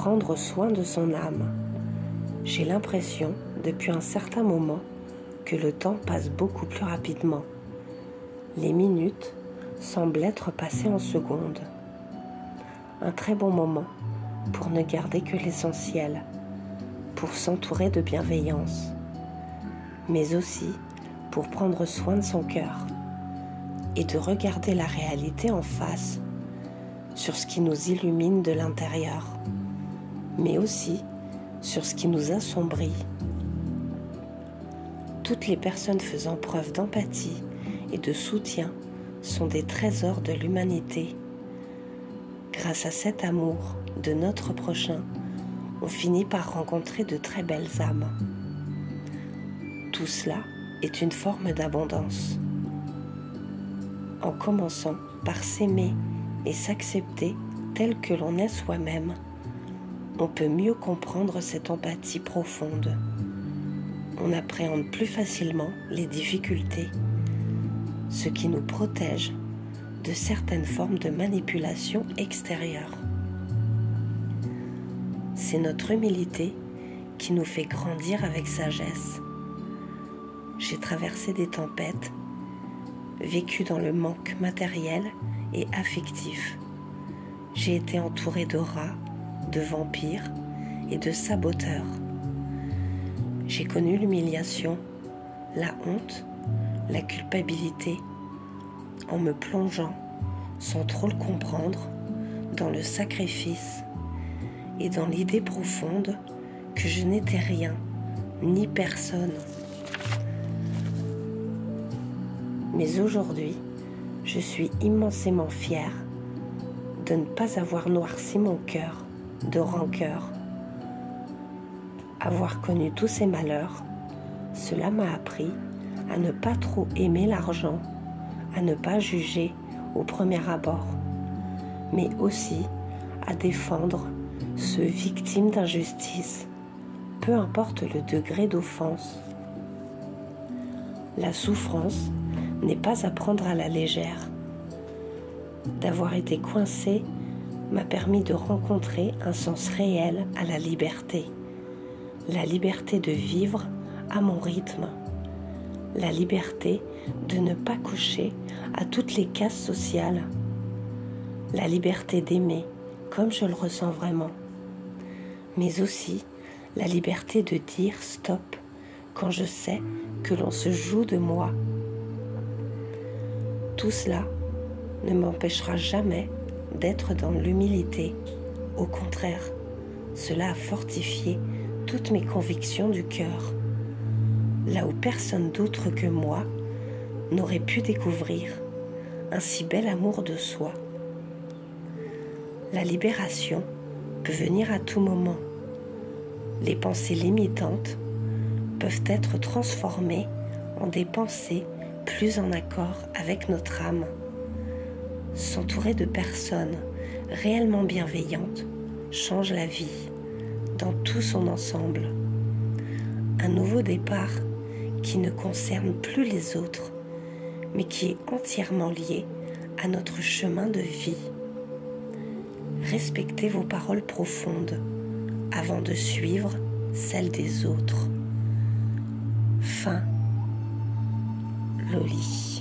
prendre soin de son âme. J'ai l'impression, depuis un certain moment, que le temps passe beaucoup plus rapidement. Les minutes semblent être passées en secondes. Un très bon moment pour ne garder que l'essentiel, pour s'entourer de bienveillance, mais aussi pour prendre soin de son cœur et de regarder la réalité en face sur ce qui nous illumine de l'intérieur, mais aussi sur ce qui nous assombrit. Toutes les personnes faisant preuve d'empathie et de soutien sont des trésors de l'humanité. Grâce à cet amour de notre prochain, on finit par rencontrer de très belles âmes. Tout cela est une forme d'abondance. En commençant par s'aimer et s'accepter tel que l'on est soi-même, on peut mieux comprendre cette empathie profonde. On appréhende plus facilement les difficultés, ce qui nous protège de certaines formes de manipulation extérieure. C'est notre humilité qui nous fait grandir avec sagesse. J'ai traversé des tempêtes, vécu dans le manque matériel et affectif. J'ai été entourée de rats, de vampires et de saboteurs. J'ai connu l'humiliation, la honte, la culpabilité, en me plongeant, sans trop le comprendre, dans le sacrifice et dans l'idée profonde que je n'étais rien, ni personne. Mais aujourd'hui, je suis immensément fière de ne pas avoir noirci mon cœur de rancœur. Avoir connu tous ces malheurs, cela m'a appris à ne pas trop aimer l'argent, à ne pas juger au premier abord, mais aussi à défendre ceux victimes d'injustice, peu importe le degré d'offense. La souffrance n'est pas à prendre à la légère. D'avoir été coincé m'a permis de rencontrer un sens réel à la liberté de vivre à mon rythme, la liberté de ne pas cocher à toutes les cases sociales, la liberté d'aimer comme je le ressens vraiment, mais aussi la liberté de dire stop quand je sais que l'on se joue de moi. Tout cela ne m'empêchera jamais d'être dans l'humilité. Au contraire, cela a fortifié toutes mes convictions du cœur, là où personne d'autre que moi n'aurait pu découvrir un si bel amour de soi. La libération peut venir à tout moment. Les pensées limitantes peuvent être transformées en des pensées plus en accord avec notre âme. S'entourer de personnes réellement bienveillantes change la vie dans tout son ensemble. Un nouveau départ qui ne concerne plus les autres, mais qui est entièrement lié à notre chemin de vie. Respectez vos paroles profondes avant de suivre celles des autres. Fin. Loli.